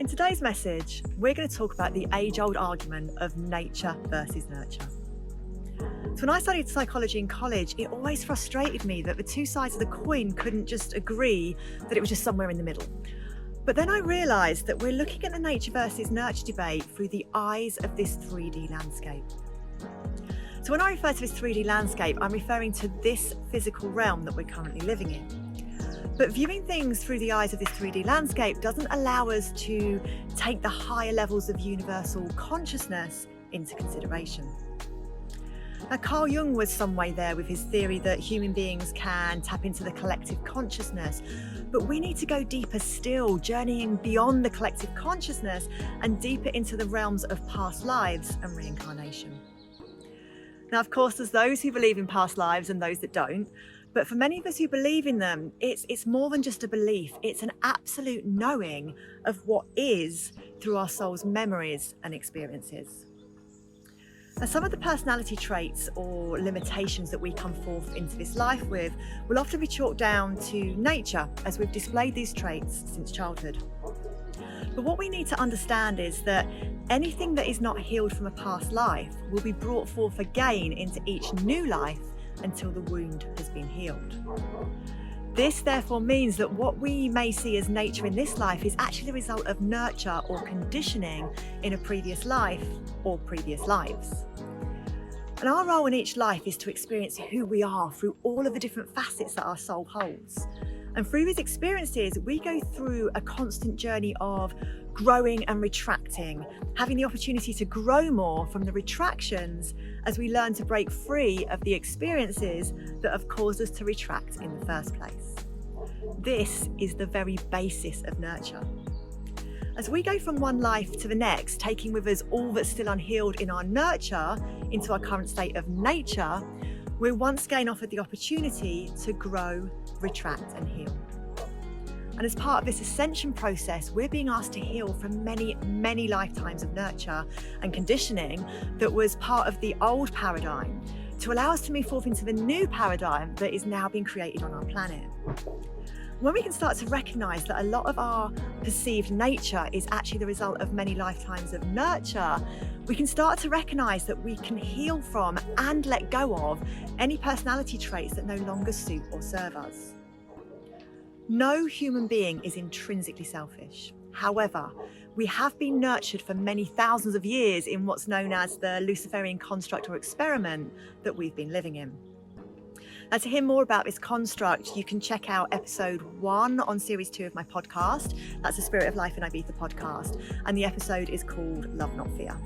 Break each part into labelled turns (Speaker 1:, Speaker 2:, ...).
Speaker 1: In today's message, we're going to talk about the age-old argument of nature versus nurture. So when I studied psychology in college, it always frustrated me that the two sides of the coin couldn't just agree that it was just somewhere in the middle. But then I realised that we're looking at the nature versus nurture debate through the eyes of this 3D landscape. So when I refer to this 3D landscape, I'm referring to this physical realm that we're currently living in. But viewing things through the eyes of this 3D landscape doesn't allow us to take the higher levels of universal consciousness into consideration. Now, Carl Jung was some way there with his theory that human beings can tap into the collective consciousness, but we need to go deeper still, journeying beyond the collective consciousness and deeper into the realms of past lives and reincarnation. Now, of course, there's those who believe in past lives and those that don't. But for many of us who believe in them, it's more than just a belief. It's an absolute knowing of what is through our soul's memories and experiences. Now, some of the personality traits or limitations that we come forth into this life with will often be chalked down to nature, as we've displayed these traits since childhood. But what we need to understand is that anything that is not healed from a past life will be brought forth again into each new life until the wound has been healed. This therefore means that what we may see as nature in this life is actually the result of nurture or conditioning in a previous life or previous lives. And our role in each life is to experience who we are through all of the different facets that our soul holds. And through these experiences, we go through a constant journey of growing and retracting, having the opportunity to grow more from the retractions as we learn to break free of the experiences that have caused us to retract in the first place. This is the very basis of nurture. As we go from one life to the next, taking with us all that's still unhealed in our nurture into our current state of nature, we're once again offered the opportunity to grow, retract and heal. And as part of this ascension process, we're being asked to heal from many, many lifetimes of nurture and conditioning that was part of the old paradigm to allow us to move forth into the new paradigm that is now being created on our planet. When we can start to recognise that a lot of our perceived nature is actually the result of many lifetimes of nurture, we can start to recognise that we can heal from and let go of any personality traits that no longer suit or serve us. No human being is intrinsically selfish. However, we have been nurtured for many thousands of years in what's known as the Luciferian construct or experiment that we've been living in. Now, to hear more about this construct, you can check out episode 1 on series 2 of my podcast. That's the Spirit of Life in Ibiza podcast. And the episode is called Love Not Fear.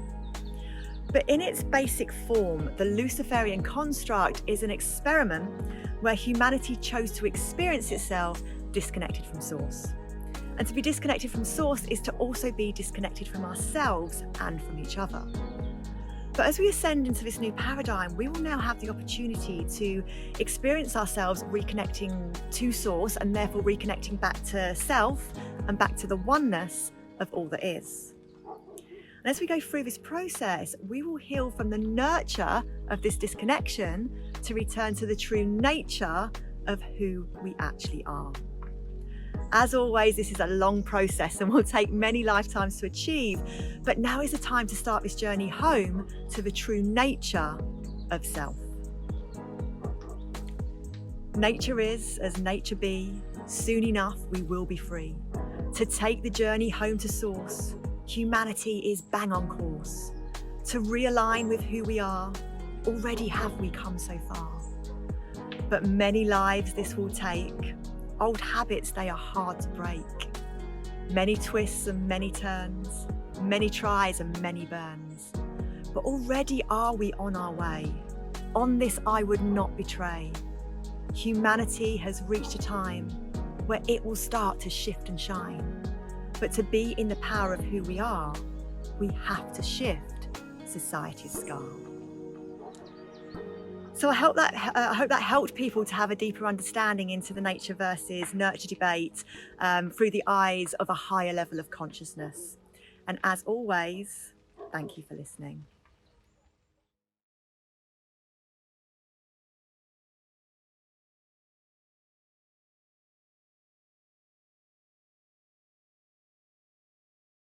Speaker 1: But in its basic form, the Luciferian construct is an experiment where humanity chose to experience itself disconnected from source. And to be disconnected from source is to also be disconnected from ourselves and from each other. But as we ascend into this new paradigm, we will now have the opportunity to experience ourselves reconnecting to source and therefore reconnecting back to self and back to the oneness of all that is. And as we go through this process, we will heal from the nurture of this disconnection to return to the true nature of who we actually are. As always, this is a long process and will take many lifetimes to achieve, but now is the time to start this journey home to the true nature of self. Nature is as nature be, soon enough we will be free. To take the journey home to source, humanity is bang on course. To realign with who we are, already have we come so far. But many lives this will take. Old habits, they are hard to break. Many twists and many turns, many tries and many burns. But already are we on our way. On this I would not betray. Humanity has reached a time where it will start to shift and shine. But to be in the power of who we are, we have to shift society's scar. So I hope that helped people to have a deeper understanding into the nature versus nurture debate through the eyes of a higher level of consciousness. And as always, thank you for listening.